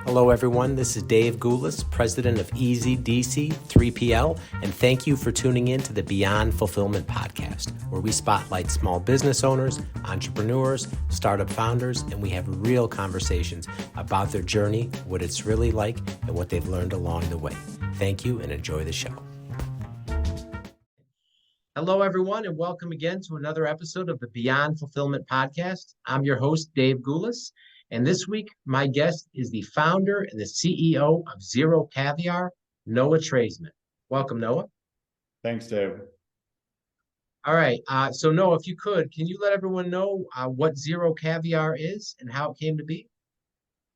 Hello, everyone. This is Dave Goulas, president of EasyDC 3PL, and thank you for tuning in to the Beyond Fulfillment podcast, where we spotlight small business owners, entrepreneurs, startup founders, and we have real conversations about their journey, what it's really like, and what they've learned along the way. Thank you and enjoy the show. Hello, everyone, and welcome again to another episode of the Beyond Fulfillment podcast. I'm your host, Dave Goulas. And this week, my guest is the founder and the CEO of Zeroe Caviar, Noah Traisman. Welcome, Noah. Thanks, Dave. All right. So Noah, if you could, can you let everyone know what Zeroe Caviar is and how it came to be?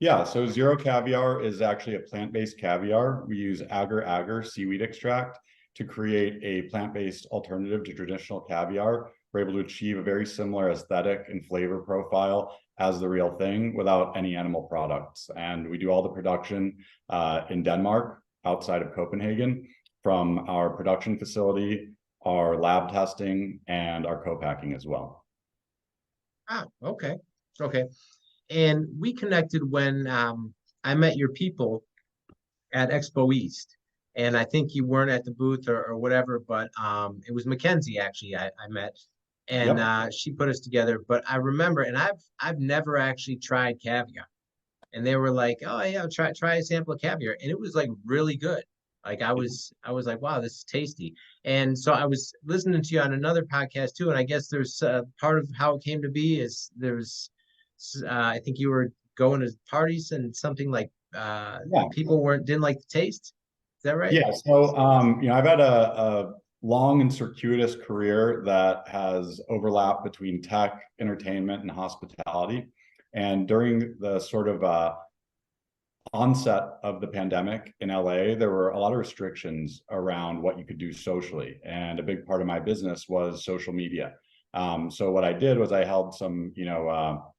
Yeah, so Zeroe Caviar is actually a plant-based caviar. We use agar-agar seaweed extract to create a plant-based alternative to traditional caviar. We're able to achieve a very similar aesthetic and flavor profile as the real thing without any animal products. And we do all the production in Denmark, outside of Copenhagen, from our production facility, our lab testing, and our co-packing as well. Ah, okay. Okay. And we connected when I met your people at Expo East. And I think you weren't at the booth or whatever, but it was Mackenzie actually I met. And Yep. she put us together. But I remember, and I've never actually tried caviar. And they were like, "Oh yeah, try a sample of caviar," and it was like really good. Like I was like, "Wow, this is tasty." And so I was listening to you on another podcast too, and I guess there's part of how it came to be is I think you were going to parties and something like Yeah. people didn't like the taste. Is that right? Yeah. So, I've had a long and circuitous career that has overlapped between tech, entertainment, and hospitality. And during the sort of onset of the pandemic in LA, there were a lot of restrictions around what you could do socially. And a big part of my business was social media. So what I did was I held some,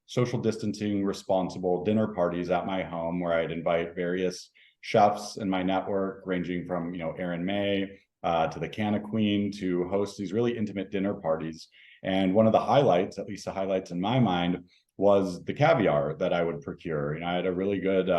social distancing responsible dinner parties at my home where I'd invite various chefs in my network, ranging from, Aaron May to the Canna Queen, to host these really intimate dinner parties. And one of the highlights, at least the highlights in my mind, was the caviar that I would procure. I had a really good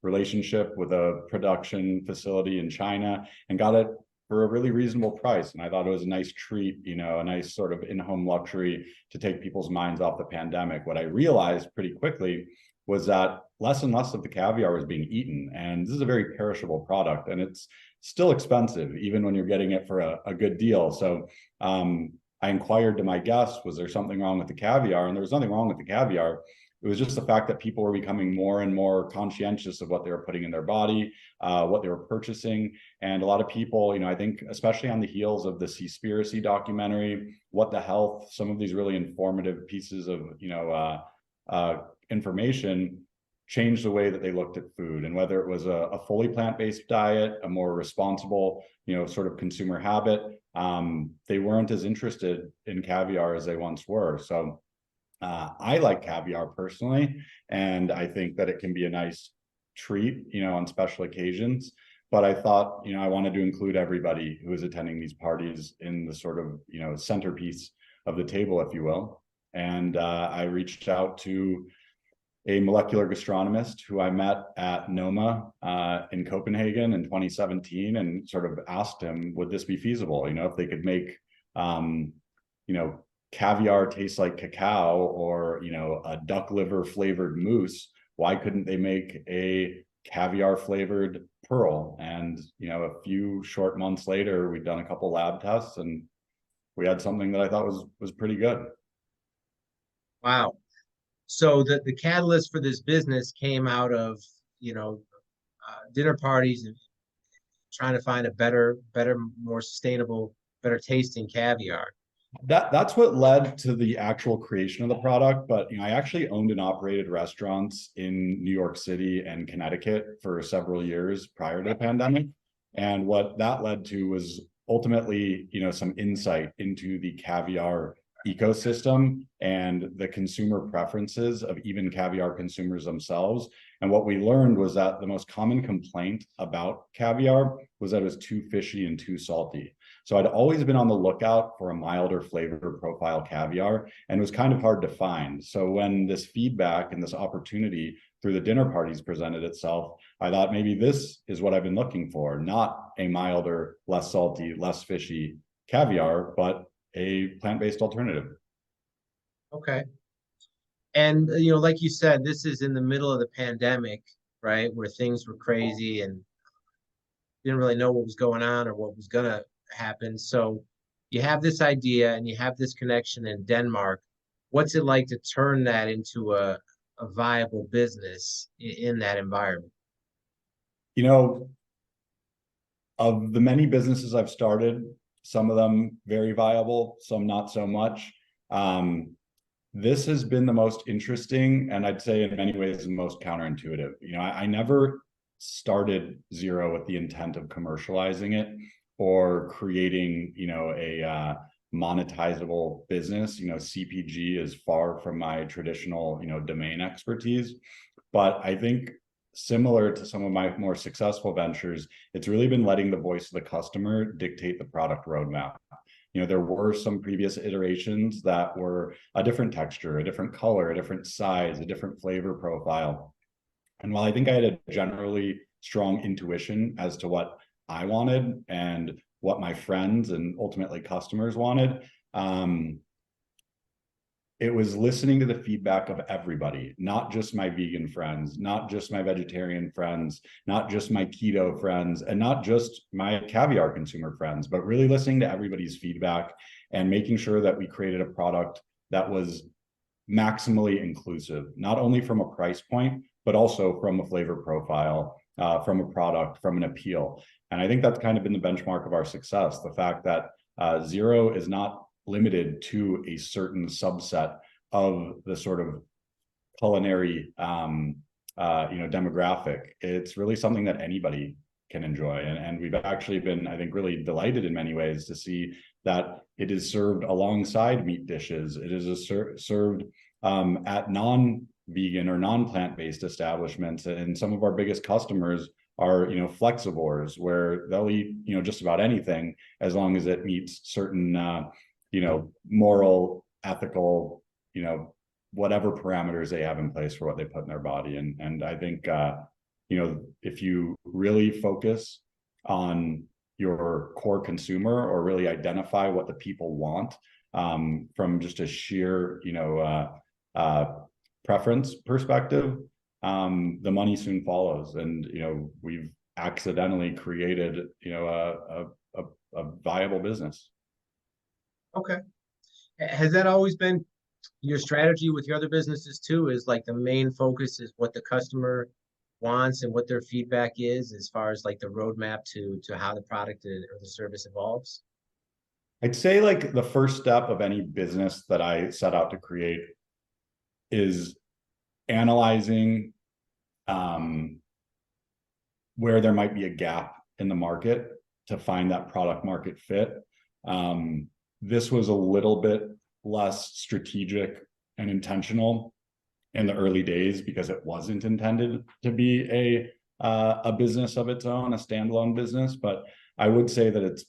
relationship with a production facility in China and got it for a really reasonable price. And I thought it was a nice treat, a nice sort of in-home luxury to take people's minds off the pandemic. What I realized pretty quickly was that less and less of the caviar was being eaten. And this is a very perishable product, and it's still expensive, even when you're getting it for a good deal. So I inquired to my guests, was there something wrong with the caviar? And there was nothing wrong with the caviar. It was just the fact that people were becoming more and more conscientious of what they were putting in their body, what they were purchasing. And a lot of people, I think, especially on the heels of the Seaspiracy documentary, What the Health, some of these really informative pieces of, information changed the way that they looked at food. And whether it was a fully plant-based diet, a more responsible, sort of consumer habit, they weren't as interested in caviar as they once were. So I like caviar personally, and I think that it can be a nice treat, on special occasions. But I thought, I wanted to include everybody who is attending these parties in the sort of, centerpiece of the table, if you will. And I reached out to a molecular gastronomist who I met at NOMA in Copenhagen in 2017, and sort of asked him, would this be feasible? If they could make, caviar taste like cacao, or, a duck liver flavored mousse, why couldn't they make a caviar flavored pearl? And, a few short months later, we'd done a couple lab tests, and we had something that I thought was pretty good. Wow. So the catalyst for this business came out of, dinner parties and trying to find a better, more sustainable, better tasting caviar. That's what led to the actual creation of the product. But I actually owned and operated restaurants in New York City and Connecticut for several years prior to the pandemic. And what that led to was ultimately, some insight into the caviar ecosystem and the consumer preferences of even caviar consumers themselves. And what we learned was that the most common complaint about caviar was that it was too fishy and too salty. So I'd always been on the lookout for a milder flavor profile caviar, and it was kind of hard to find. So when this feedback and this opportunity through the dinner parties presented itself, I thought maybe this is what I've been looking for, not a milder, less salty, less fishy caviar, but a plant-based alternative. Okay. And like you said, this is in the middle of the pandemic, right? Where things were crazy and didn't really know what was going on or what was gonna happen. So you have this idea and you have this connection in Denmark. What's it like to turn that into a viable business in that environment? You know, of the many businesses I've started, some of them very viable, some not so much. This has been the most interesting, and I'd say in many ways the most counterintuitive. I never started Zeroe with the intent of commercializing it or creating, a monetizable business. CPG is far from my traditional, domain expertise. But I think similar to some of my more successful ventures, it's really been letting the voice of the customer dictate the product roadmap. There were some previous iterations that were a different texture, a different color, a different size, a different flavor profile. And while I think I had a generally strong intuition as to what I wanted and what my friends and ultimately customers wanted, it was listening to the feedback of everybody, not just my vegan friends, not just my vegetarian friends, not just my keto friends, and not just my caviar consumer friends, but really listening to everybody's feedback and making sure that we created a product that was maximally inclusive, not only from a price point, but also from a flavor profile, from a product, from an appeal. And I think that's kind of been the benchmark of our success. The fact that Zeroe is not limited to a certain subset of the sort of culinary demographic. It's really something that anybody can enjoy, and we've actually been, I think, really delighted in many ways to see that it is served alongside meat dishes. It is served at non-vegan or non-plant-based establishments, and some of our biggest customers are flexivores, where they'll eat just about anything as long as it meets certain moral, ethical, whatever parameters they have in place for what they put in their body. And I think, if you really focus on your core consumer or really identify what the people want, from just a sheer, preference perspective, the money soon follows. And, we've accidentally created, a viable business. Okay. Has that always been your strategy with your other businesses too? Is like the main focus is what the customer wants and what their feedback is as far as like the roadmap to how the product or the service evolves? I'd say like the first step of any business that I set out to create is analyzing where there might be a gap in the market to find that product market fit. This was a little bit less strategic and intentional in the early days because it wasn't intended to be a business of its own, a standalone business. But I would say that it's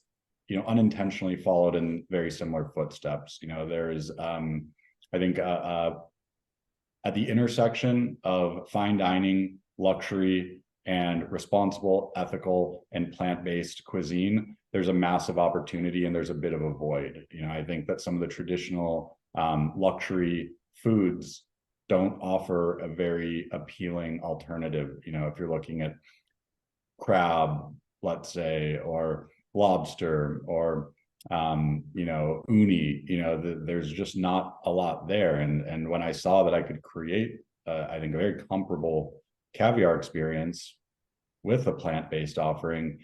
unintentionally followed in very similar footsteps. There's I think at the intersection of fine dining, luxury, and responsible, ethical, and plant-based cuisine, there's a massive opportunity and there's a bit of a void. I think that some of the traditional luxury foods don't offer a very appealing alternative. If you're looking at crab, let's say, or lobster, or uni, there's just not a lot there. And when I saw that I could create, I think, a very comparable caviar experience with a plant-based offering,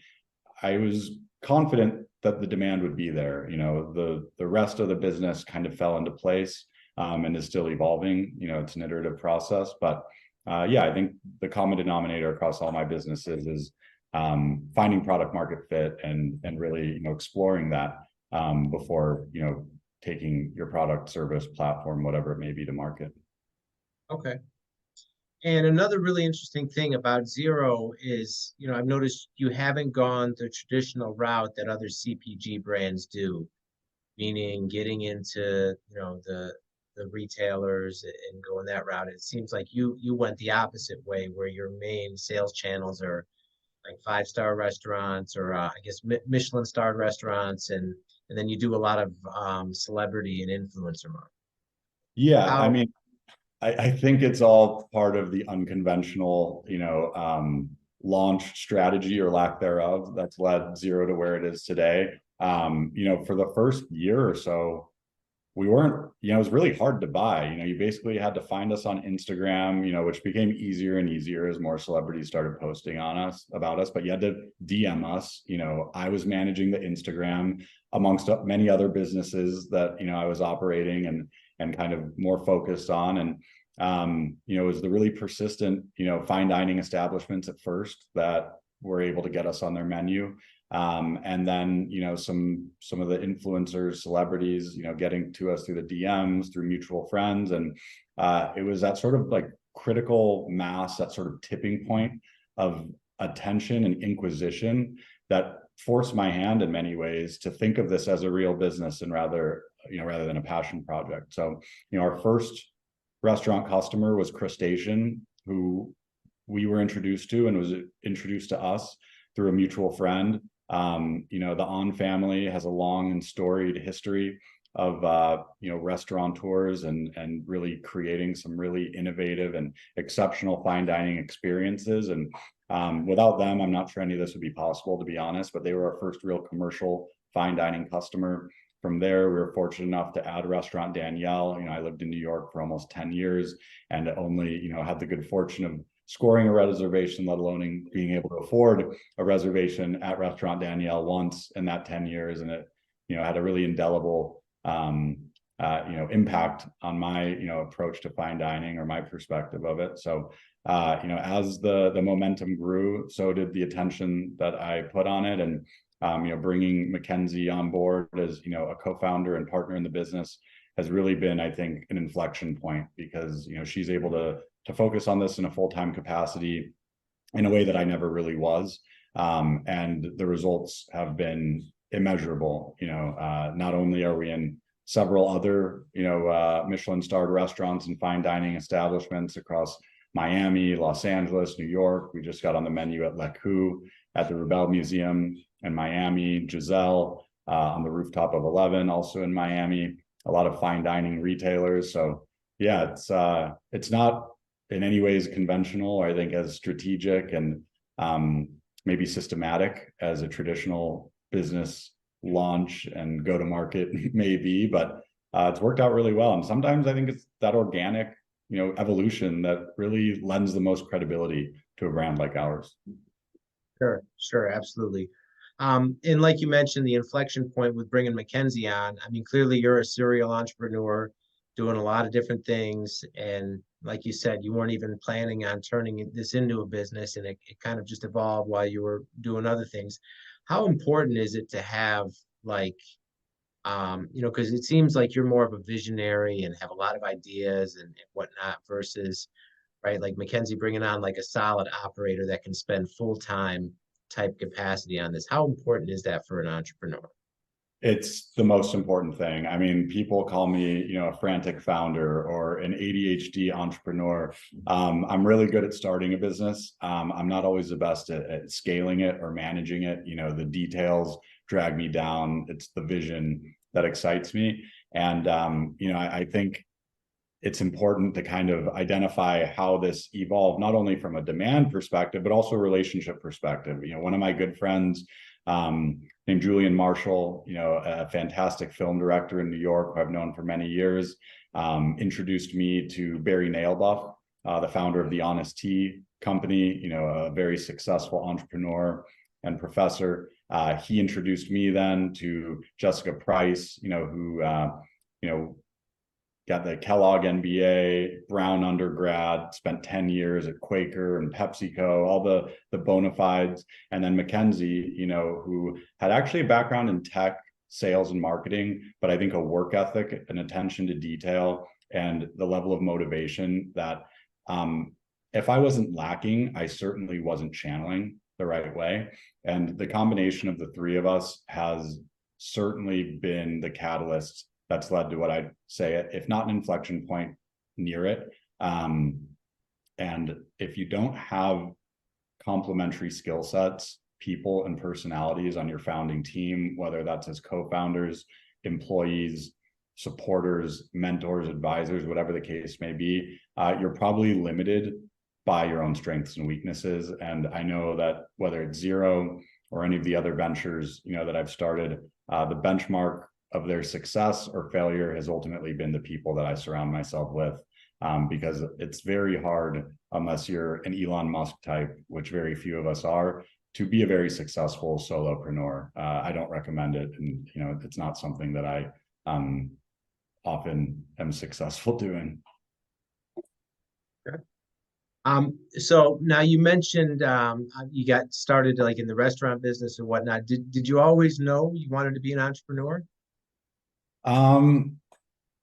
I was confident that the demand would be there. The rest of the business kind of fell into place, and is still evolving. It's an iterative process, but yeah, I think the common denominator across all my businesses is finding product market fit and really exploring that before taking your product, service, platform, whatever it may be, to market. Okay. And another really interesting thing about Zero is, I've noticed you haven't gone the traditional route that other CPG brands do, meaning getting into, the retailers and going that route. It seems like you went the opposite way, where your main sales channels are like five-star restaurants or I guess Michelin starred restaurants, and then you do a lot of celebrity and influencer marketing. Yeah, I How mean, I think it's all part of the unconventional, launch strategy or lack thereof that's led Zero to where it is today. For the first year or so, we weren't, it was really hard to buy. You basically had to find us on Instagram, which became easier and easier as more celebrities started posting on us about us, but you had to DM us. I was managing the Instagram amongst many other businesses that, I was operating and kind of more focused on. And it was the really persistent, fine dining establishments at first that were able to get us on their menu. And then, some of the influencers, celebrities, getting to us through the DMs, through mutual friends. And it was that sort of like critical mass, that sort of tipping point of attention and inquisition that forced my hand in many ways to think of this as a real business and rather than a passion project. So, our first restaurant customer was Crustacean, who we were introduced to and was introduced to us through a mutual friend. The On family has a long and storied history of restaurateurs and really creating some really innovative and exceptional fine dining experiences. And without them, I'm not sure any of this would be possible, to be honest, but they were our first real commercial fine dining customer. From there, we were fortunate enough to add Restaurant Danielle. I lived in New York for almost 10 years and only, had the good fortune of scoring a reservation, let alone being able to afford a reservation at Restaurant Danielle once in that 10 years. And it, had a really indelible, impact on my, approach to fine dining or my perspective of it. So, as the momentum grew, so did the attention that I put on it. And, bringing Mackenzie on board as, a co-founder and partner in the business has really been, I think, an inflection point because, she's able to focus on this in a full-time capacity in a way that I never really was. And the results have been immeasurable. Not only are we in several other, Michelin starred restaurants and fine dining establishments across Miami, Los Angeles, New York. We just got on the menu at Le Coup, at the Rebelle Museum in Miami, Giselle on the rooftop of 11, also in Miami, a lot of fine dining retailers. So yeah, it's not in any ways conventional, or I think as strategic and maybe systematic as a traditional business launch and go to market may be, but it's worked out really well. And sometimes I think it's that organic, evolution that really lends the most credibility to a brand like ours. Sure, absolutely. And like you mentioned, the inflection point with bringing Mackenzie on, I mean, clearly you're a serial entrepreneur doing a lot of different things. And like you said, you weren't even planning on turning this into a business, and it kind of just evolved while you were doing other things. How important is it to have like, because it seems like you're more of a visionary and have a lot of ideas and whatnot versus, right, like Mackenzie bringing on like a solid operator that can spend full-time type capacity on this. How important is that for an entrepreneur? It's the most important thing. I mean, people call me, a frantic founder or an ADHD entrepreneur. I'm really good at starting a business. I'm not always the best at scaling it or managing it. The details drag me down. It's the vision that excites me. And, I think it's important to kind of identify how this evolved, not only from a demand perspective, but also a relationship perspective. One of my good friends, named Julian Marshall, a fantastic film director in New York who I've known for many years, introduced me to Barry Nailbuff, the founder of the Honest Tea Company, a very successful entrepreneur and professor. He introduced me then to Jessica Price, who, got the Kellogg MBA, Brown undergrad, spent 10 years at Quaker and PepsiCo, all the bona fides. And then Mackenzie, who had actually a background in tech, sales, and marketing, but I think a work ethic and attention to detail and the level of motivation that if I wasn't lacking, I certainly wasn't channeling the right way. And the combination of the three of us has certainly been the catalyst that's led to what I'd say, if not an inflection point, near it. And if you don't have complementary skill sets, people and personalities on your founding team, whether that's as co-founders, employees, supporters, mentors, advisors, whatever the case may be, you're probably limited by your own strengths and weaknesses. And I know that whether it's Zeroe or any of the other ventures, that I've started, the benchmark of their success or failure has ultimately been the people that I surround myself with. Because it's very hard, unless you're an Elon Musk type, which very few of us are, to be a very successful solopreneur. I don't recommend it. And, it's not something that I often am successful doing. So now you mentioned you got started like in the restaurant business and whatnot. Did you always know you wanted to be an entrepreneur?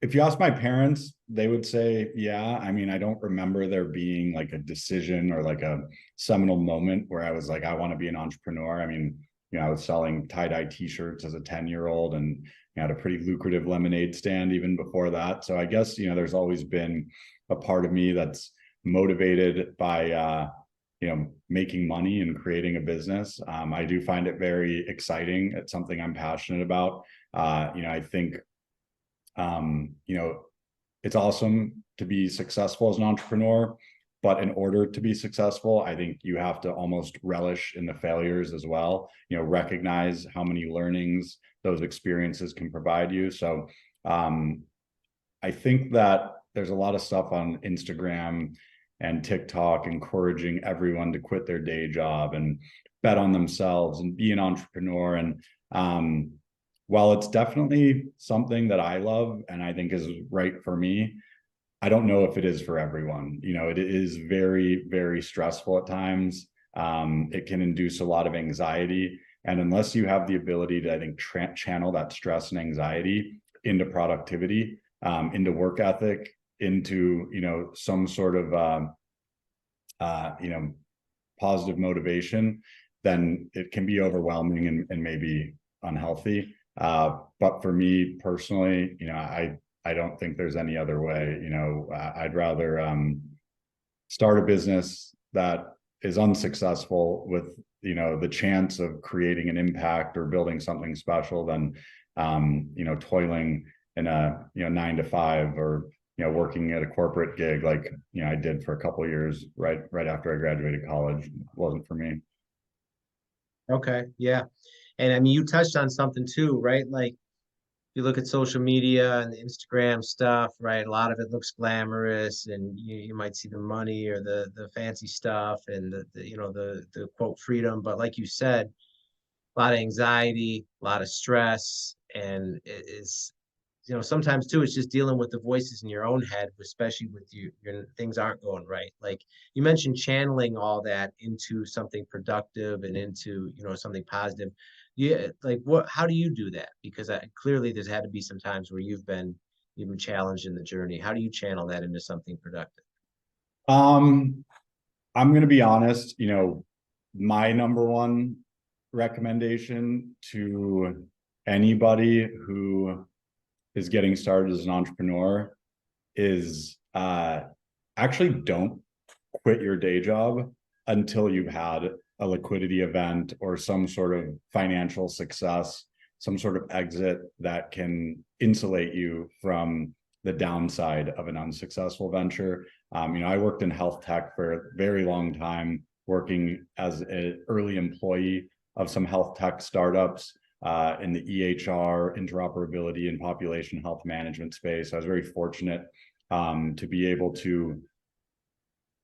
If you ask my parents, they would say, yeah. I mean, I don't remember there being like a decision or like a seminal moment where I was like, I want to be an entrepreneur. I mean, I was selling tie-dye t-shirts as a 10-year-old and had a pretty lucrative lemonade stand even before that. So I guess, there's always been a part of me that's motivated by, making money and creating a business. I do find it very exciting. It's something I'm passionate about. I think, it's awesome to be successful as an entrepreneur, but in order to be successful, I think you have to almost relish in the failures as well, recognize how many learnings those experiences can provide you. So I think that there's a lot of stuff on Instagram and TikTok encouraging everyone to quit their day job and bet on themselves and be an entrepreneur. And while it's definitely something that I love and I think is right for me, I don't know if it is for everyone. It is very, very stressful at times. It can induce a lot of anxiety. And unless you have the ability to, I think, channel that stress and anxiety into productivity, into work ethic, into, some sort of, positive motivation, then it can be overwhelming and maybe unhealthy. But for me personally, I don't think there's any other way. I'd rather start a business that is unsuccessful with, the chance of creating an impact or building something special than, toiling in a, 9 to 5 or, working at a corporate gig like, I did for a couple of years right after I graduated college. It wasn't for me. Okay, yeah. And I mean, you touched on something too, right? Like you look at social media and the Instagram stuff, right? A lot of it looks glamorous and you might see the money or the fancy stuff and the quote freedom. But like you said, a lot of anxiety, a lot of stress, and it is, sometimes too, it's just dealing with the voices in your own head, especially with your things aren't going right. Like you mentioned channeling all that into something productive and into, something positive. Yeah, like how do you do that? Because clearly there's had to be some times where you've been challenged in the journey. How do you channel that into something productive? I'm going to be honest, my number one recommendation to anybody who is getting started as an entrepreneur is actually don't quit your day job until you've had a liquidity event or some sort of financial success, some sort of exit that can insulate you from the downside of an unsuccessful venture. I worked in health tech for a very long time, working as an early employee of some health tech startups in the EHR, interoperability, and population health management space. I was very fortunate to be able to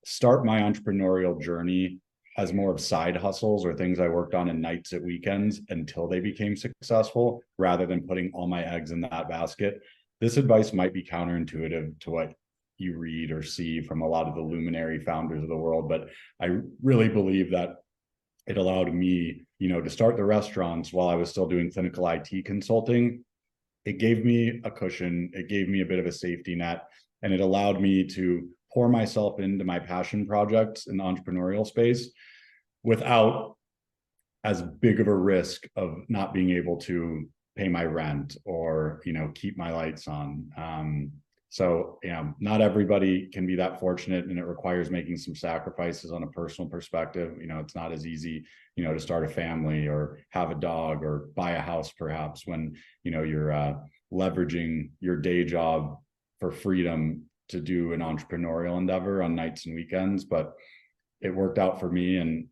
start my entrepreneurial journey as more of side hustles or things I worked on in nights at weekends until they became successful, rather than putting all my eggs in that basket. This advice might be counterintuitive to what you read or see from a lot of the luminary founders of the world, but I really believe that it allowed me, to start the restaurants while I was still doing clinical IT consulting. It gave me a cushion. It gave me a bit of a safety net, and it allowed me to pour myself into my passion projects in the entrepreneurial space without as big of a risk of not being able to pay my rent or, keep my lights on. So, not everybody can be that fortunate, and it requires making some sacrifices on a personal perspective. It's not as easy, to start a family or have a dog or buy a house, perhaps, when, you're leveraging your day job for freedom to do an entrepreneurial endeavor on nights and weekends. But it worked out for me. And,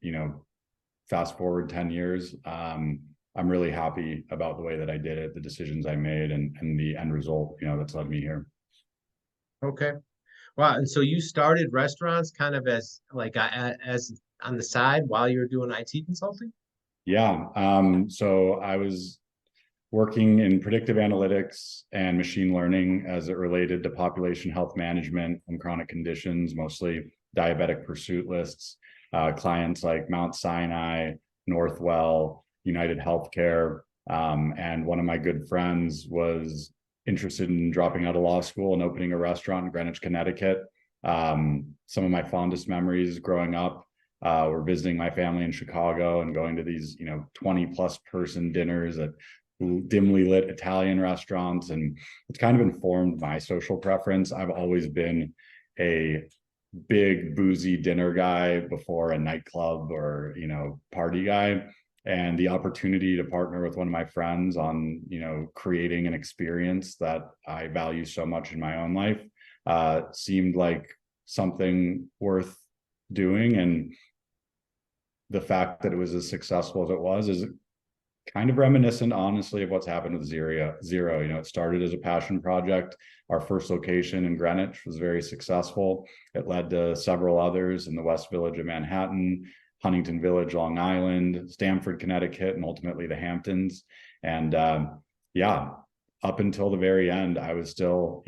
fast forward 10 years, I'm really happy about the way that I did it, the decisions I made, and the end result, that's led me here. Okay. Wow. And so you started restaurants kind of as like as on the side while you were doing IT consulting? Yeah. So I was working in predictive analytics and machine learning as it related to population health management and chronic conditions, mostly diabetic pursuit lists, clients like Mount Sinai, Northwell, United Healthcare. And one of my good friends was interested in dropping out of law school and opening a restaurant in Greenwich, Connecticut. Some of my fondest memories growing up were visiting my family in Chicago and going to these, 20 plus person dinners at dimly lit Italian restaurants. And it's kind of informed my social preference. I've always been a big boozy dinner guy before a nightclub or, party guy. And the opportunity to partner with one of my friends on, creating an experience that I value so much in my own life seemed like something worth doing. And the fact that it was as successful as it was is kind of reminiscent, honestly, of what's happened with Zeroe. It started as a passion project. Our first location in Greenwich was very successful. It led to several others in the West Village of Manhattan, Huntington Village, Long Island, Stamford, Connecticut, and ultimately the Hamptons. And up until the very end, I was still,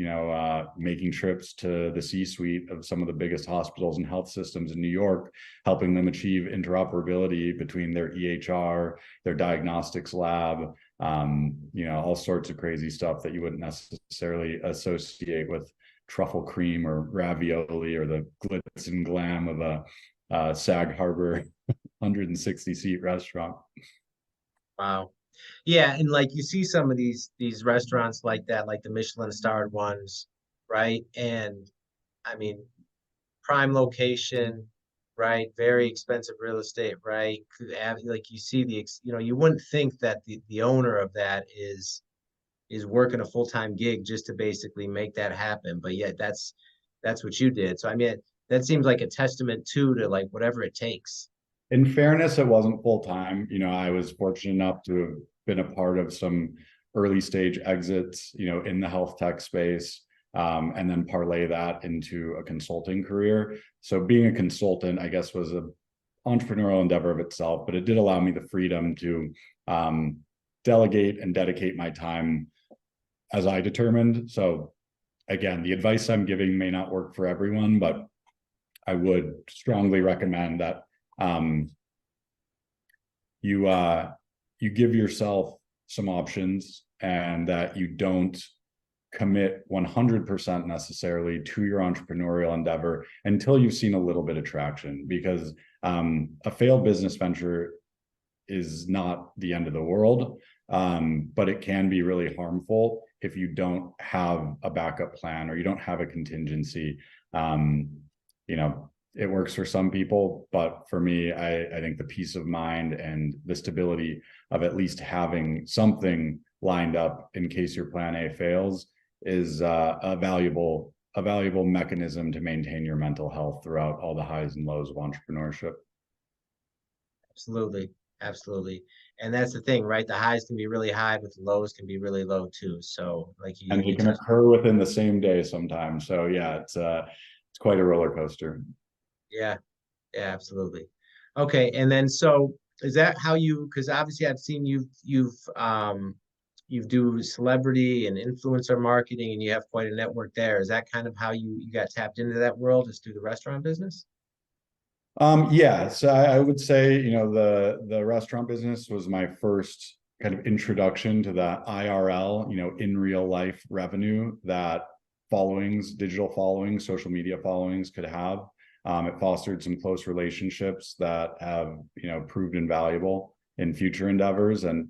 making trips to the C-suite of some of the biggest hospitals and health systems in New York, helping them achieve interoperability between their EHR, their diagnostics lab, all sorts of crazy stuff that you wouldn't necessarily associate with truffle cream or ravioli or the glitz and glam of a Sag Harbor 160 seat restaurant. Wow. Yeah, and like you see some of these restaurants like that, like the Michelin starred ones, right? And I mean, prime location, right? Very expensive real estate, right? Like you see you wouldn't think that the owner of that is working a full-time gig just to basically make that happen, but yet that's what you did. So I mean, that seems like a testament too to like whatever it takes. In fairness, it wasn't full time. I was fortunate enough to have been a part of some early stage exits, in the health tech space, and then parlay that into a consulting career. So being a consultant, I guess, was an entrepreneurial endeavor of itself, but it did allow me the freedom to delegate and dedicate my time as I determined. So again, the advice I'm giving may not work for everyone, but I would strongly recommend that you give yourself some options, and that you don't commit 100% necessarily to your entrepreneurial endeavor until you've seen a little bit of traction, because a failed business venture is not the end of the world, but it can be really harmful if you don't have a backup plan or you don't have a contingency. It works for some people, but for me, I think the peace of mind and the stability of at least having something lined up in case your plan A fails is a valuable mechanism to maintain your mental health throughout all the highs and lows of entrepreneurship. Absolutely. Absolutely. And that's the thing, right? The highs can be really high, but the lows can be really low too. So like And they can occur within the same day sometimes. So yeah, it's quite a roller coaster. yeah, yeah, absolutely. Okay. And then so is that how because obviously I've seen you do celebrity and influencer marketing and you have quite a network there. Is that kind of how you got tapped into that world, is through the restaurant business? Yeah, so I would say, the restaurant business was my first kind of introduction to that IRL, in real life revenue that followings, digital followings, social media followings could have. It fostered some close relationships that have, proved invaluable in future endeavors. And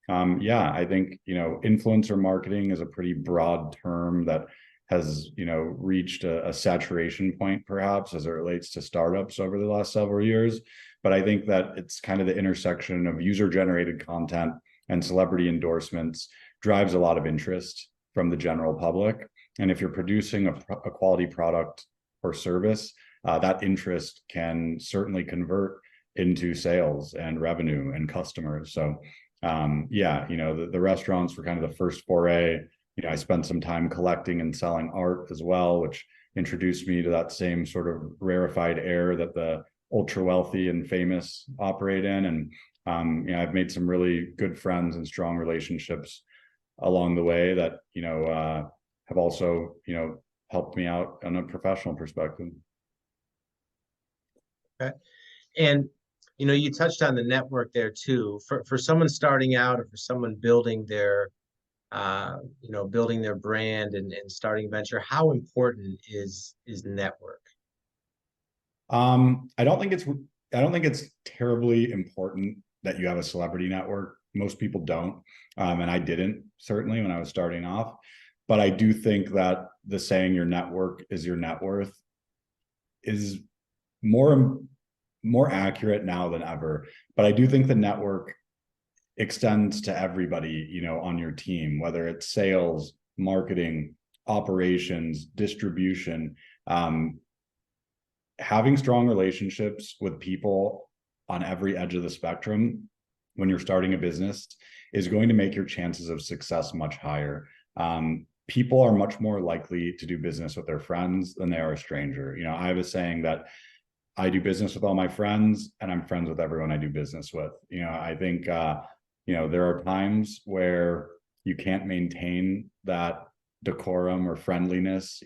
yeah, I think, influencer marketing is a pretty broad term that has, reached a saturation point perhaps as it relates to startups over the last several years. But I think that it's kind of the intersection of user generated content and celebrity endorsements drives a lot of interest from the general public. And if you're producing a quality product or service, that interest can certainly convert into sales and revenue and customers. So yeah, the restaurants were kind of the first foray. I spent some time collecting and selling art as well, which introduced me to that same sort of rarefied air that the ultra wealthy and famous operate in. And I've made some really good friends and strong relationships along the way that have also helped me out on a professional perspective. Okay. And you touched on the network there too. For someone starting out, or for someone building their building their brand and starting a venture, how important is network? I don't think it's terribly important that you have a celebrity network. Most people don't. And I didn't, certainly, when I was starting off. But I do think that the saying your network is your net worth is more accurate now than ever. But I do think the network extends to everybody, on your team, whether it's sales, marketing, operations, distribution. Having strong relationships with people on every edge of the spectrum when you're starting a business is going to make your chances of success much higher. People are much more likely to do business with their friends than they are a stranger. I have a saying that I do business with all my friends and I'm friends with everyone I do business with. I think, there are times where you can't maintain that decorum or friendliness,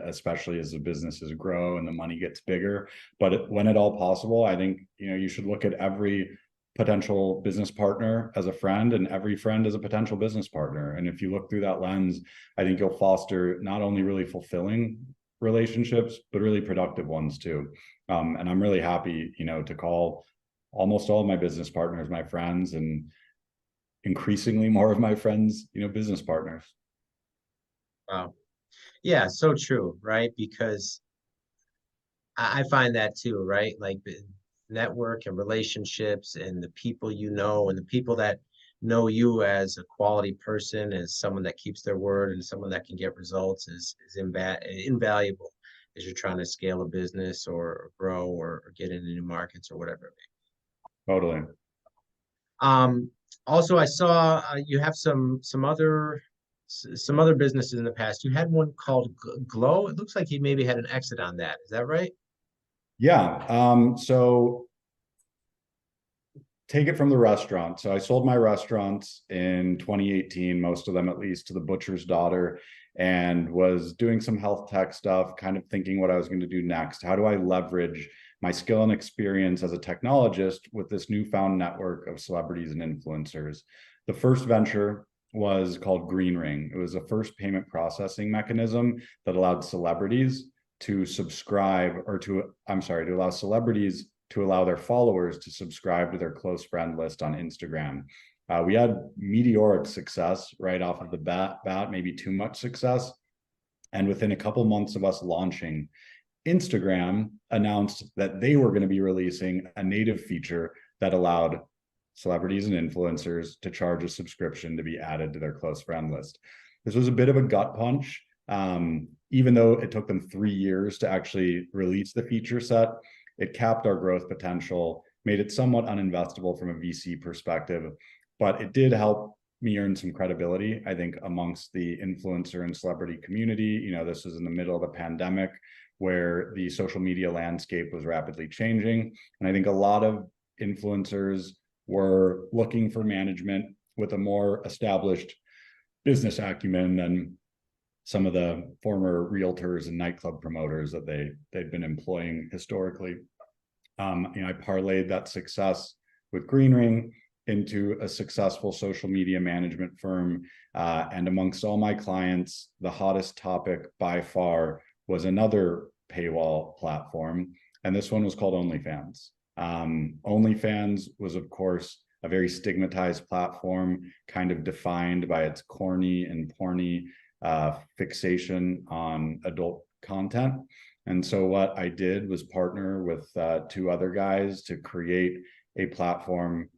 especially as the businesses grow and the money gets bigger. But when at all possible, I think, you should look at every potential business partner as a friend and every friend as a potential business partner. And if you look through that lens, I think you'll foster not only really fulfilling relationships, but really productive ones too. And I'm really happy, to call almost all of my business partners my friends, and increasingly more of my friends, business partners. Wow. Yeah, so true, right? Because I find that too, right? Like the network and relationships and the people and the people that know you as a quality person, as someone that keeps their word and someone that can get results is invaluable as you're trying to scale a business or grow or get into new markets or whatever it may Totally. be. Also, I saw you have some other businesses in the past. You had one called Glow. It looks like you maybe had an exit on that. Is that right? Yeah. So take it from the restaurant. So I sold my restaurants in 2018, most of them at least, to the butcher's daughter, and was doing some health tech stuff, kind of thinking what I was going to do next. How do I leverage my skill and experience as a technologist with this newfound network of celebrities and influencers? The first venture was called Green Ring. It was the first payment processing mechanism that allowed celebrities to allow celebrities to allow their followers to subscribe to their close friend list on Instagram. We had meteoric success right off of the bat, maybe too much success. And within a couple months of us launching, Instagram announced that they were going to be releasing a native feature that allowed celebrities and influencers to charge a subscription to be added to their close friend list. This was a bit of a gut punch. Even though it took them 3 years to actually release the feature set, it capped our growth potential, made it somewhat uninvestable from a VC perspective, but it did help me earn some credibility, I think, amongst the influencer and celebrity community. This was in the middle of the pandemic where the social media landscape was rapidly changing. And I think a lot of influencers were looking for management with a more established business acumen than some of the former realtors and nightclub promoters that they'd been employing historically. I parlayed that success with Green Ring, into a successful social media management firm. And amongst all my clients, the hottest topic by far was another paywall platform. And this one was called OnlyFans. OnlyFans was, of course, a very stigmatized platform, kind of defined by its corny and porny fixation on adult content. And so what I did was partner with two other guys to create a platform,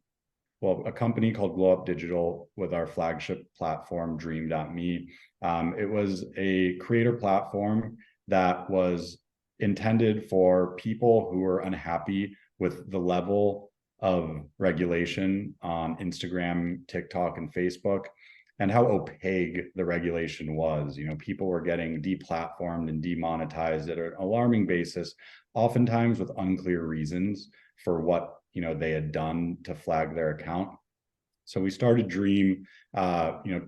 well, a company called Glow Up Digital with our flagship platform, Dream.me. It was a creator platform that was intended for people who were unhappy with the level of regulation on Instagram, TikTok, and Facebook, and how opaque the regulation was. You know, people were getting deplatformed and demonetized at an alarming basis, oftentimes with unclear reasons for what, you know, they had done to flag their account. So we started Dream, you know,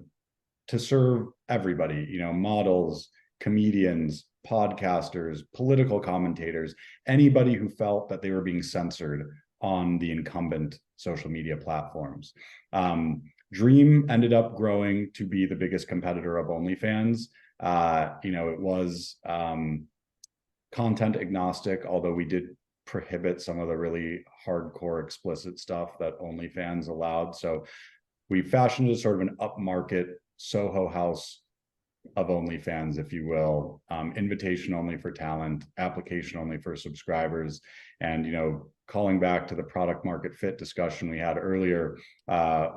to serve everybody, you know, models, comedians, podcasters, political commentators, anybody who felt that they were being censored on the incumbent social media platforms. Dream ended up growing to be the biggest competitor of OnlyFans. You know, it was content agnostic, although we did prohibit some of the really hardcore explicit stuff that OnlyFans allowed. So we fashioned a sort of an upmarket Soho house of OnlyFans, if you will, invitation only for talent, application only for subscribers. And, you know, calling back to the product market fit discussion we had earlier,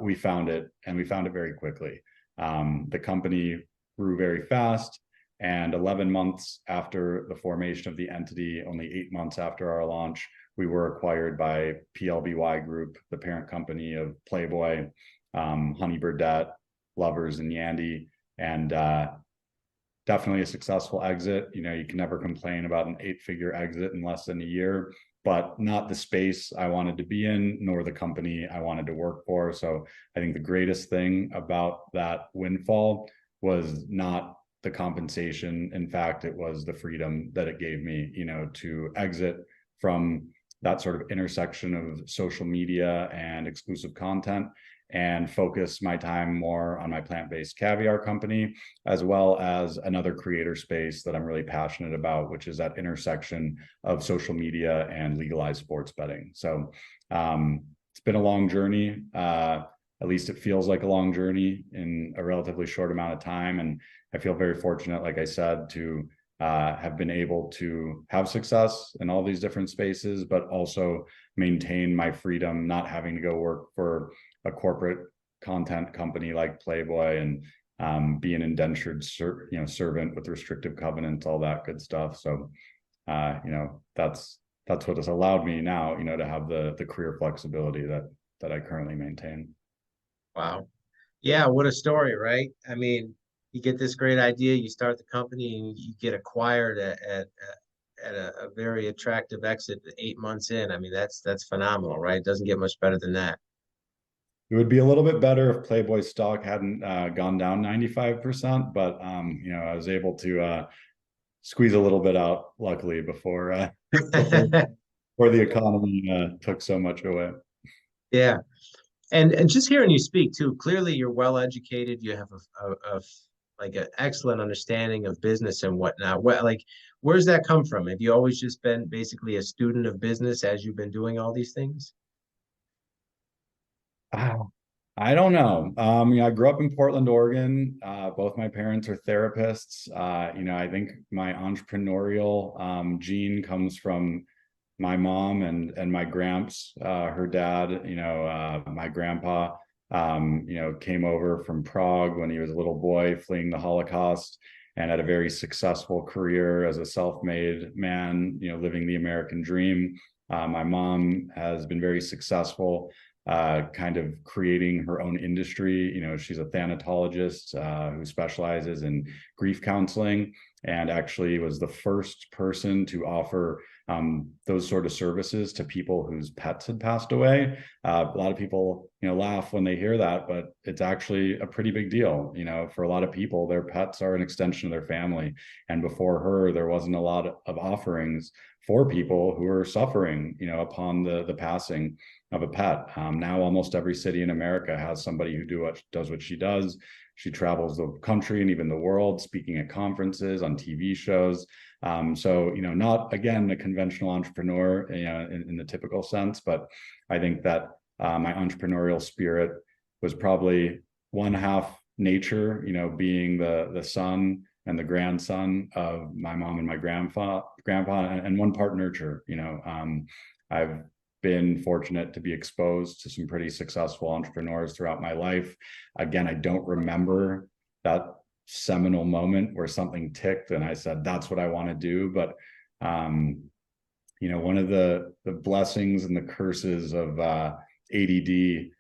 we found it, and we found it very quickly. The company grew very fast, and 11 months after the formation of the entity, only 8 months after our launch, we were acquired by PLBY Group, the parent company of Playboy, Honey Birdette, Lovers, and Yandy. And definitely a successful exit. You know, you can never complain about an 8-figure exit in less than a year, but not the space I wanted to be in, nor the company I wanted to work for. So I think the greatest thing about that windfall was not the compensation. In fact, it was the freedom that it gave me, you know, to exit from that sort of intersection of social media and exclusive content and focus my time more on my plant-based caviar company, as well as another creator space that I'm really passionate about, which is that intersection of social media and legalized sports betting. So it's been a long journey. At least it feels like a long journey in a relatively short amount of time. And I feel very fortunate, like I said, to have been able to have success in all these different spaces, but also maintain my freedom, not having to go work for a corporate content company like Playboy and be an indentured servant with restrictive covenants, all that good stuff. So you know, that's what has allowed me now, you know, to have the career flexibility that I currently maintain. Wow. Yeah, what a story, right? I mean, you get this great idea, you start the company, and you get acquired at a very attractive exit 8 months in. I mean, that's phenomenal, right? It doesn't get much better than that. It would be a little bit better if Playboy stock hadn't gone down 95%, but you know, I was able to squeeze a little bit out, luckily, before before the economy took so much away. Yeah. And just hearing you speak too, clearly you're well educated. You have like an excellent understanding of business and whatnot. Like, where's that come from? Have you always just been basically a student of business as you've been doing all these things? Wow. I don't know. You know, I grew up in Portland, Oregon. Both my parents are therapists. You know, I think my entrepreneurial gene comes from my mom and my gramps, her dad. You know, my grandpa, you know, came over from Prague when he was a little boy fleeing the Holocaust and had a very successful career as a self-made man, you know, living the American dream. My mom has been very successful kind of creating her own industry. You know, she's a thanatologist who specializes in grief counseling and actually was the first person to offer those sort of services to people whose pets had passed away. A lot of people, you know, laugh when they hear that, but it's actually a pretty big deal. You know, for a lot of people, their pets are an extension of their family. And before her, there wasn't a lot of offerings for people who are suffering, upon the passing of a pet. Now almost every city in America has somebody who does what she does. She travels the country and even the world, speaking at conferences, on TV shows. So, not again a conventional entrepreneur, in the typical sense, but I think that my entrepreneurial spirit was probably one half nature, being the son and the grandson of my mom and my grandpa, and one part nurture. I've been fortunate to be exposed to some pretty successful entrepreneurs throughout my life. Again, I don't remember that seminal moment where something ticked and I said, that's what I want to do. But, one of the blessings and the curses of ADD,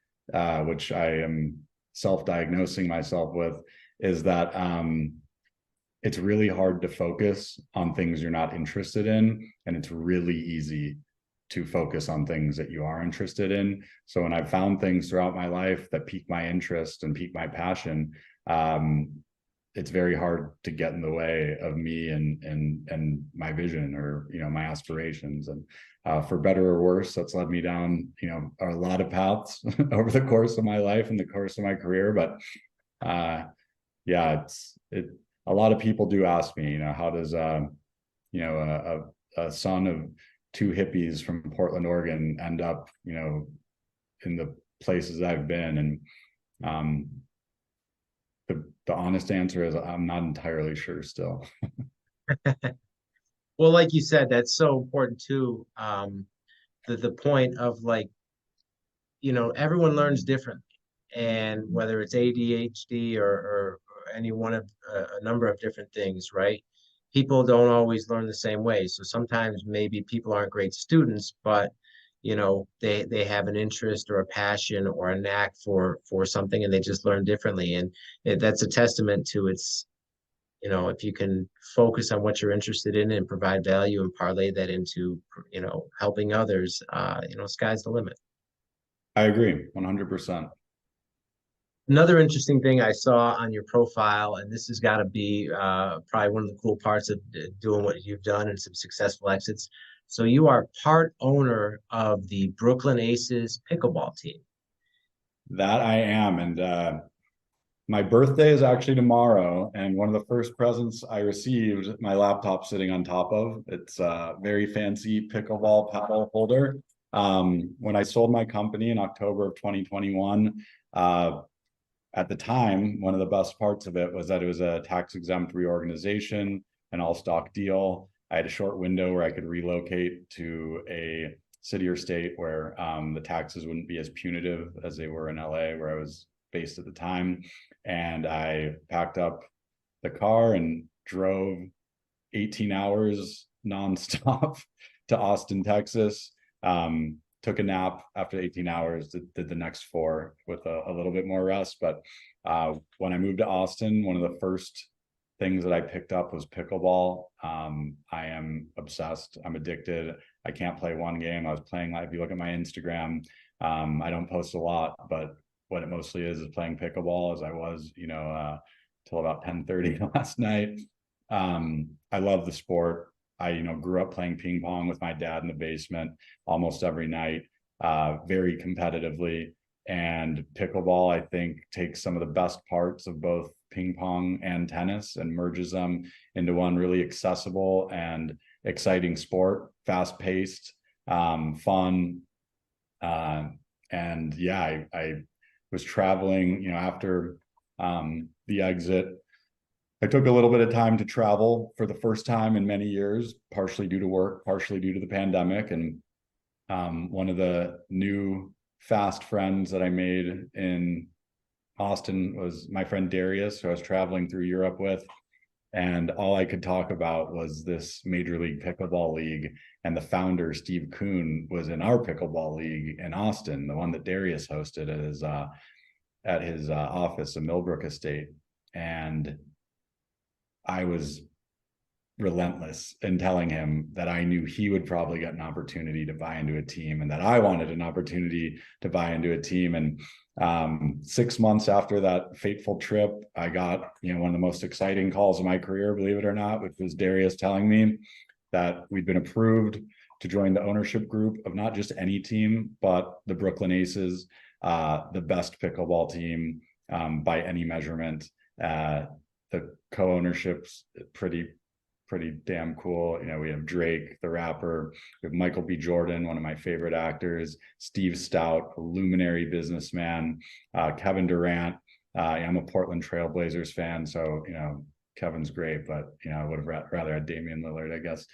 which I am self-diagnosing myself with, is that it's really hard to focus on things you're not interested in, and it's really easy to focus on things that you are interested in. So when I've found things throughout my life that pique my interest and pique my passion, it's very hard to get in the way of me and my vision, or my aspirations. And for better or worse, that's led me down a lot of paths over the course of my life and the course of my career. But yeah, a lot of people do ask me, how does a son of two hippies from Portland, Oregon end up in the places I've been? And the honest answer is I'm not entirely sure still. Well, like you said, that's so important too. The point of, like, everyone learns differently, and whether it's ADHD or any one of a number of different things, right? People don't always learn the same way. So sometimes maybe people aren't great students, but they have an interest or a passion or a knack for something, and they just learn differently. And that's a testament to its, if you can focus on what you're interested in and provide value and parlay that into, helping others, sky's the limit. I agree 100%. Another interesting thing I saw on your profile, and this has got to be probably one of the cool parts of doing what you've done and some successful exits. So you are part owner of the Brooklyn Aces pickleball team. That I am. And my birthday is actually tomorrow, and one of the first presents I received, my laptop sitting on top of. It's a very fancy pickleball paddle holder. When I sold my company in October of 2021, at the time, one of the best parts of it was that it was a tax-exempt reorganization, an all-stock deal. I had a short window where I could relocate to a city or state where the taxes wouldn't be as punitive as they were in LA, where I was based at the time. And I packed up the car and drove 18 hours nonstop to Austin, Texas. Took a nap after 18 hours, did the next 4 with a little bit more rest. But when I moved to Austin, one of the first things that I picked up was pickleball. I am obsessed. I'm addicted. I can't play one game. I was playing, if you look at my Instagram, I don't post a lot, but what it mostly is playing pickleball, as I was, till about 10:30 last night. I love the sport. I, grew up playing ping pong with my dad in the basement almost every night, very competitively. And pickleball, I think, takes some of the best parts of both ping pong and tennis and merges them into one really accessible and exciting sport, fast paced, fun. And yeah, I was traveling, after the exit. I took a little bit of time to travel for the first time in many years, partially due to work, partially due to the pandemic. And one of the new fast friends that I made in Austin was my friend Darius, who I was traveling through Europe with. And all I could talk about was this Major League Pickleball League. And the founder, Steve Kuhn, was in our pickleball league in Austin, the one that Darius hosted at his office in Millbrook Estate. And I was relentless in telling him that I knew he would probably get an opportunity to buy into a team, and that I wanted an opportunity to buy into a team. And 6 months after that fateful trip, I got, one of the most exciting calls of my career, believe it or not, which was Darius telling me, that we've been approved to join the ownership group of not just any team, but the Brooklyn Aces, the best pickleball team by any measurement. The co-ownership's pretty damn cool. You know, we have Drake, the rapper, we have Michael B. Jordan, one of my favorite actors, Steve Stout, a luminary businessman, Kevin Durant. I'm a Portland Trailblazers fan, so you know, Kevin's great, but you know, I would have rather had Damian Lillard, I guess.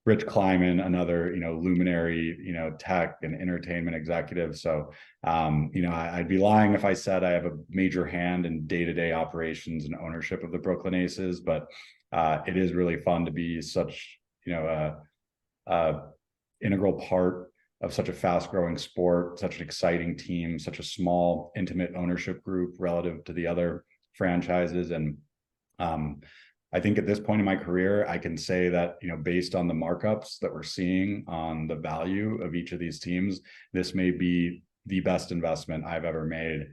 Rich Kleiman, another, you know, luminary, you know, tech and entertainment executive. So, you know, I'd be lying if I said I have a major hand in day-to-day operations and ownership of the Brooklyn Aces, but it is really fun to be such, you know, a integral part of such a fast-growing sport, such an exciting team, such a small, intimate ownership group relative to the other franchises. And I think at this point in my career, I can say that, you know, based on the markups that we're seeing on the value of each of these teams, this may be the best investment I've ever made.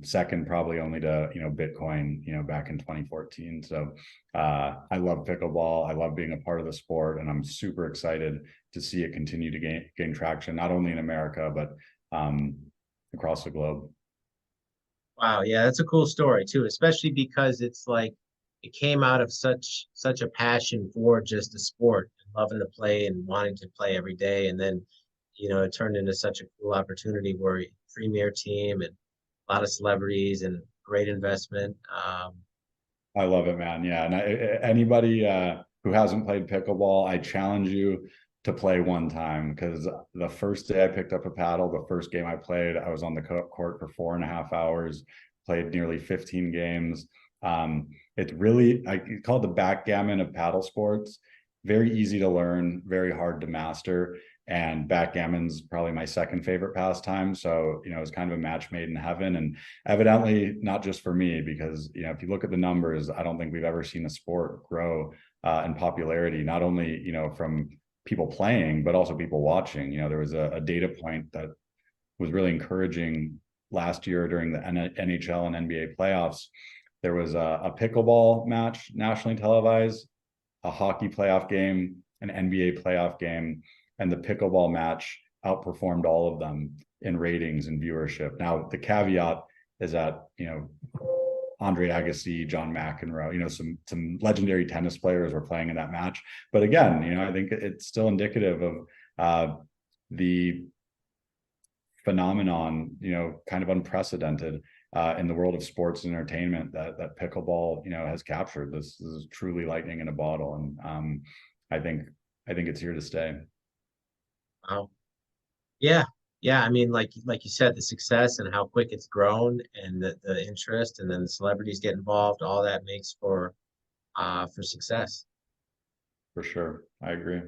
Second, probably only to, you know, Bitcoin, you know, back in 2014. So I love pickleball. I love being a part of the sport, and I'm super excited to see it continue to gain traction, not only in America, but across the globe. Wow, yeah, that's a cool story too, especially because it's like it came out of such a passion for just the sport, loving to play and wanting to play every day, and then you know it turned into such a cool opportunity where premier team and a lot of celebrities and great investment. I love it, man. Yeah, and anybody who hasn't played pickleball, I challenge you to play one time, because the first day I picked up a paddle, the first game I played, I was on the court for 4.5 hours, played nearly 15 games. It's really, I call it the backgammon of paddle sports. Very easy to learn, very hard to master. And backgammon's probably my second favorite pastime. So, you know, it's kind of a match made in heaven, and evidently not just for me, because, you know, if you look at the numbers, I don't think we've ever seen a sport grow in popularity, not only, you know, from people playing, but also people watching. You know, there was a data point that was really encouraging last year during the NHL and NBA playoffs. There was a pickleball match nationally televised, a hockey playoff game, an NBA playoff game, and the pickleball match outperformed all of them in ratings and viewership. Now, the caveat is that, you know, Andre Agassi, John McEnroe, you know, some legendary tennis players were playing in that match. But again, you know, I think it's still indicative of the phenomenon, you know, kind of unprecedented in the world of sports and entertainment that pickleball, you know, has captured. This is truly lightning in a bottle, and I think it's here to stay. Wow. Yeah, yeah. I mean, like you said, the success and how quick it's grown, and the interest, and then the celebrities get involved. All that makes for success. For sure, I agree.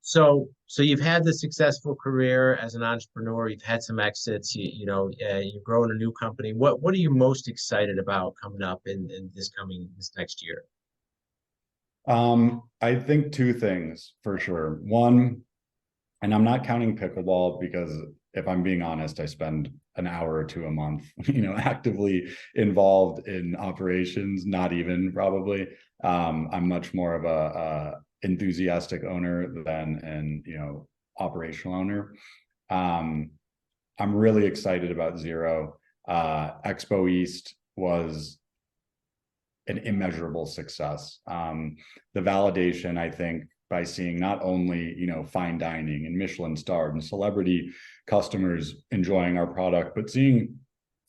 So you've had this successful career as an entrepreneur. You've had some exits. You know, you're growing a new company. What are you most excited about coming up in this next year? I think two things for sure. One, and I'm not counting pickleball, because if I'm being honest, I spend an hour or two a month, you know, actively involved in operations, not even probably. I'm much more of a enthusiastic owner than an, you know, operational owner. I'm really excited about Zeroe. Expo East was an immeasurable success. The validation, I think, by seeing not only, you know, fine dining and Michelin starred and celebrity customers enjoying our product, but seeing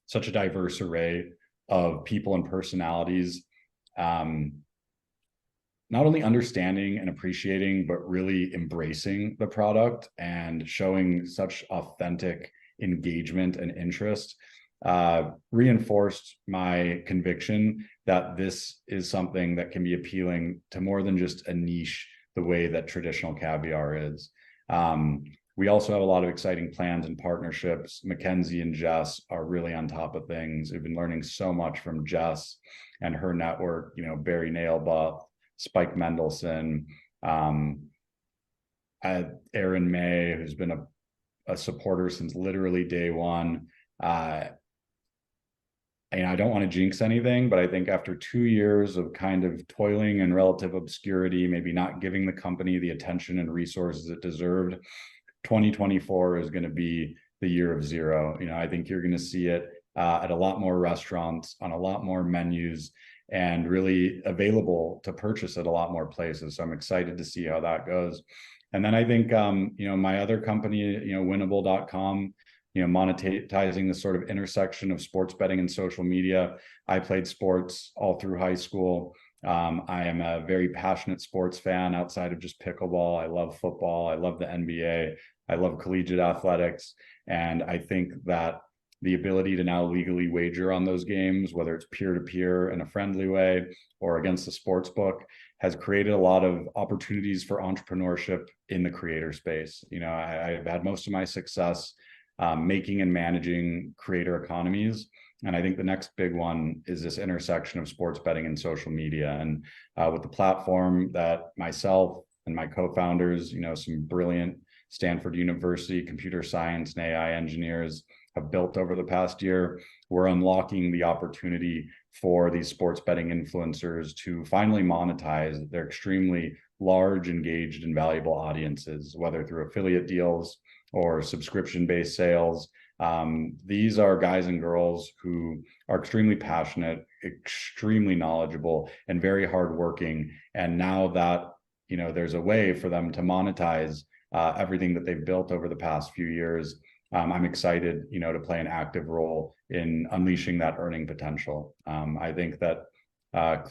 such a diverse array of people and personalities, not only understanding and appreciating, but really embracing the product and showing such authentic engagement and interest, reinforced my conviction that this is something that can be appealing to more than just a niche, the way that traditional caviar is. We also have a lot of exciting plans and partnerships. Mackenzie and Jess are really on top of things. We've been learning so much from Jess and her network, you know, Barry Nailbuff, Spike Mendelson, Aaron May, who's been a supporter since literally day one. and I don't want to jinx anything, but I think after 2 years of kind of toiling in relative obscurity, maybe not giving the company the attention and resources it deserved, 2024 is going to be the year of Zeroe. I think you're going to see it at a lot more restaurants, on a lot more menus, and really available to purchase at a lot more places. So I'm excited to see how that goes. And then I think, my other company, winnable.com, monetizing the sort of intersection of sports betting and social media. I played sports all through high school. I am a very passionate sports fan outside of just pickleball. I love football. I love the NBA. I love collegiate athletics. And I think that the ability to now legally wager on those games, whether it's peer-to-peer in a friendly way or against the sports book, has created a lot of opportunities for entrepreneurship in the creator space. I've had most of my success making and managing creator economies. And I think the next big one is this intersection of sports betting and social media. And with the platform that myself and my co-founders, some brilliant Stanford University computer science and AI engineers have built over the past year, we're unlocking the opportunity for these sports betting influencers to finally monetize their extremely large, engaged, and valuable audiences, whether through affiliate deals or subscription-based sales. These are guys and girls who are extremely passionate, extremely knowledgeable, and very hardworking. And now that there's a way for them to monetize everything that they've built over the past few years, I'm excited, to play an active role in unleashing that earning potential. I think that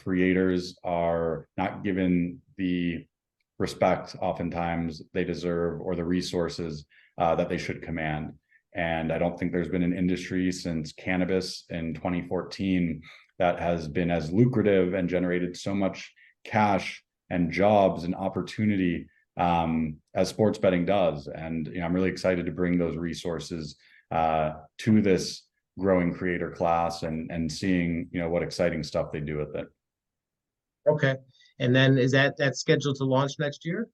creators are not given the respect oftentimes they deserve or the resources that they should command. And I don't think there's been an industry since cannabis in 2014 that has been as lucrative and generated so much cash and jobs and opportunity as sports betting does. And I'm really excited to bring those resources to this growing creator class and seeing what exciting stuff they do with it. Okay. And then is that's scheduled to launch next year?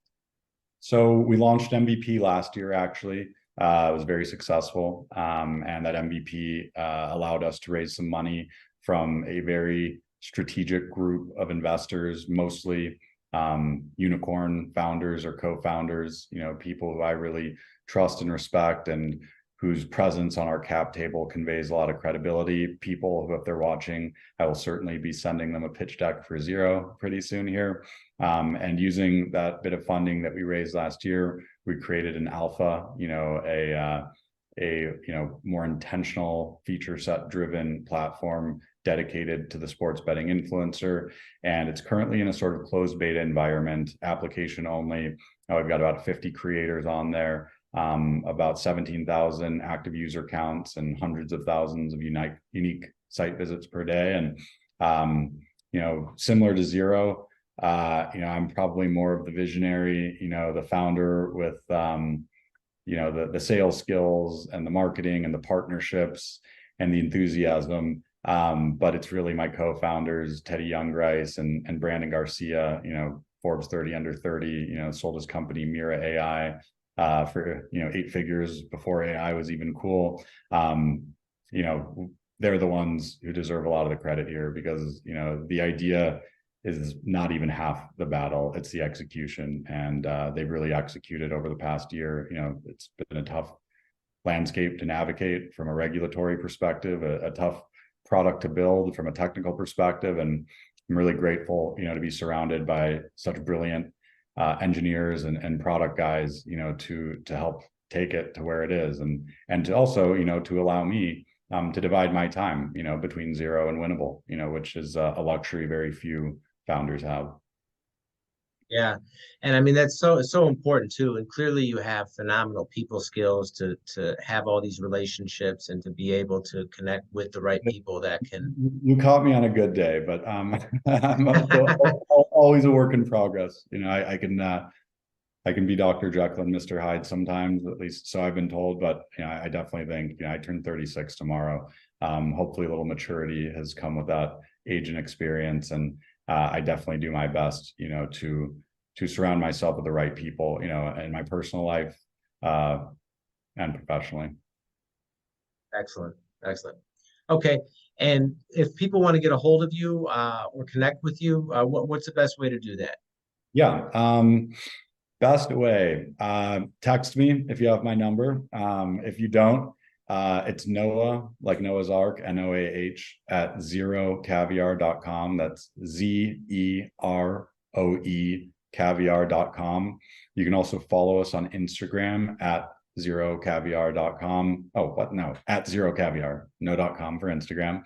So we launched MVP last year, actually. It was very successful. And that MVP allowed us to raise some money from a very strategic group of investors, mostly unicorn founders or co-founders, people who I really trust and respect and whose presence on our cap table conveys a lot of credibility. People who, if they're watching, I will certainly be sending them a pitch deck for Zeroe pretty soon here. And using that bit of funding that we raised last year, we created an alpha, a more intentional feature set driven platform dedicated to the sports betting influencer. And it's currently in a sort of closed beta environment, application only. We've got about 50 creators on there, about 17,000 active user counts and hundreds of thousands of unique site visits per day. And, similar to Zeroe, I'm probably more of the visionary, the founder with, the sales skills and the marketing and the partnerships and the enthusiasm. But it's really my co-founders, Teddy Youngrice and Brandon Garcia, Forbes 30 under 30, sold his company Mira AI for 8 figures before AI was even cool. They're the ones who deserve a lot of the credit here because the idea is not even half the battle, it's the execution. And they've really executed over the past year. It's been a tough landscape to navigate from a regulatory perspective, a tough product to build from a technical perspective. And I'm really grateful, to be surrounded by such brilliant engineers and product guys, to help take it to where it is, and to also, to allow me to divide my time, between Zeroe and Winnable, which is a luxury very few founders have. Yeah. And I mean, that's so important too. And clearly you have phenomenal people skills to have all these relationships and to be able to connect with the right people that can. You caught me on a good day, but I'm always a work in progress. I can be Dr. Jekyll and Mr. Hyde sometimes, at least so I've been told. But I definitely think I turn 36 tomorrow. Hopefully, a little maturity has come with that age and experience, and I definitely do my best, to surround myself with the right people, in my personal life and professionally. Excellent. Excellent. Okay. And if people want to get a hold of you or connect with you, what's the best way to do that? Yeah. Best way, text me if you have my number. If you don't, it's Noah, like Noah's Ark, NOAH, at zerocaviar.com. That's ZEROE caviar.com. You can also follow us on Instagram at zerocaviar.com. Oh, what? No, at Zeroe Caviar, no.com for Instagram.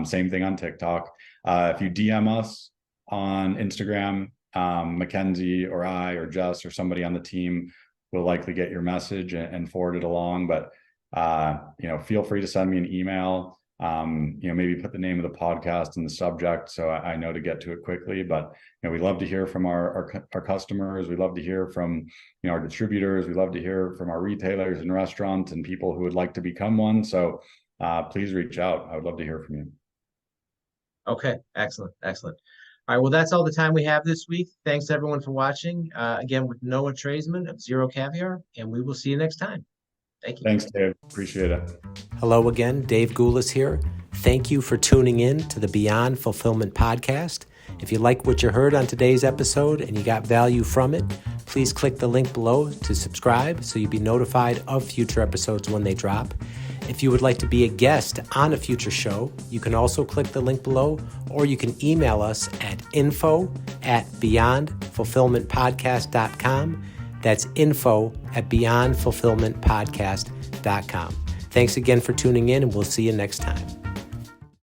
Same thing on TikTok. If you DM us on Instagram, Mackenzie or I or Jess or somebody on the team will likely get your message and forward it along. But feel free to send me an email. Maybe put the name of the podcast in the subject so I know to get to it quickly. But we love to hear from our customers. We love to hear from our distributors. We love to hear from our retailers and restaurants and people who would like to become one. So please reach out. I would love to hear from you. Okay, excellent. All right, well, that's all the time we have this week. Thanks everyone for watching. Again, with Noah Traisman of Zeroe Caviar, and we will see you next time. Thank you. Thanks, Dave. Appreciate it. Hello again, Dave Goulas here. Thank you for tuning in to the Beyond Fulfillment podcast. If you like what you heard on today's episode and you got value from it, please click the link below to subscribe so you'll be notified of future episodes when they drop. If you would like to be a guest on a future show, you can also click the link below, or you can email us at info@beyondfulfillmentpodcast.com. That's info@beyondfulfillmentpodcast.com. Thanks again for tuning in, and we'll see you next time.